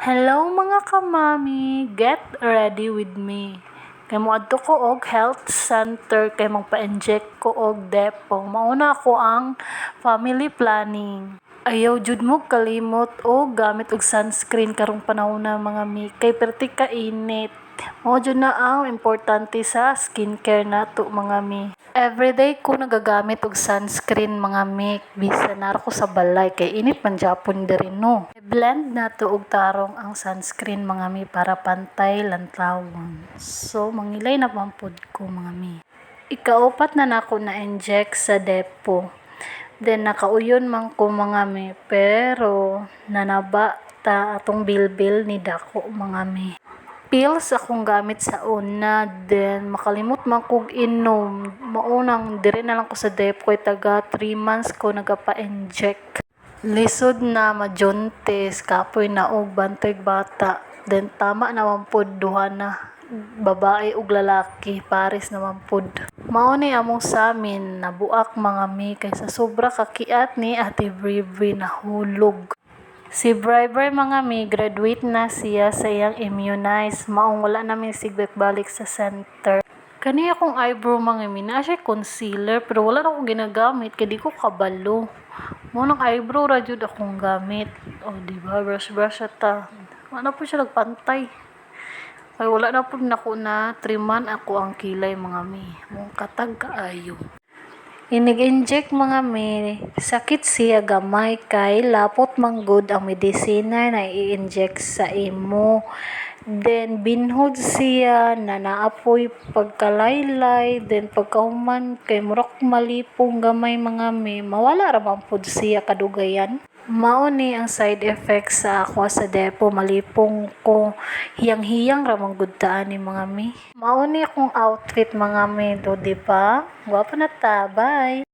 Hello mga kamami, get ready with me. Kay moadto ko og health center kay magpa-inject ko og depo. Mauna ako ang family planning. Ayaw jud mo kalimot o gamit og sunscreen karong panahon na mga mi kay perti ka init. Mao jud na ang importante sa skincare nato mga mi. Everyday ko nagagamit og sunscreen mga mi, bisan nara ko sa balay kay init man gyapon diri no. Blend nato og tarong ang sunscreen mga mi para pantay lantawon. So mangilay na pampud ko mga mi. Ikaupat na nako na inject sa depo. Then nakauyon man ko mga mi, pero nanaba ta atong bilbil ni dako mga mi. Pills akong gamit sa una, then makalimot man kog inom. Maunang dire na lang ko sa depo kay taga 3 months ko nagapa-inject. Lisod na majontes, kapoy na og bantay bata. Then tama naman pod duha na babae ug lalaki, pares naman pod. Mao ni among samin nabuak mga mi kay sa sobra kakiat ni Ate Bribri nahulog. Si Bri mga mi, graduate na siya sa iyang immunize. Maong wala namin sigbek balik sa center. Kani akong eyebrow mga mi, na siya concealer pero wala na akong ginagamit kay di ko kabalo. Mo nang eyebrow ra jud akong gamit. O di ba brush ata. Wala po siya nagpantay. Ay wala na po nako na triman ako ang kilay mga mi. Mong katag kaayo. Inig-inject mga mi, sakit siya gamay kay lapot manggod ang medisina na i-inject sa imo. Then binhod siya na naapoy pagkalaylay, then pagkahuman kay murag malipong gamay mga mi, mawala ra man pud siya kadugayan. Mao ni ang side effects sa ako sa depo, malipong ko, hiyang-hiyang ra man gud taan ni mga mi. Mao ni akong outfit mga mi, do di ba? Guwapa na ta, bye.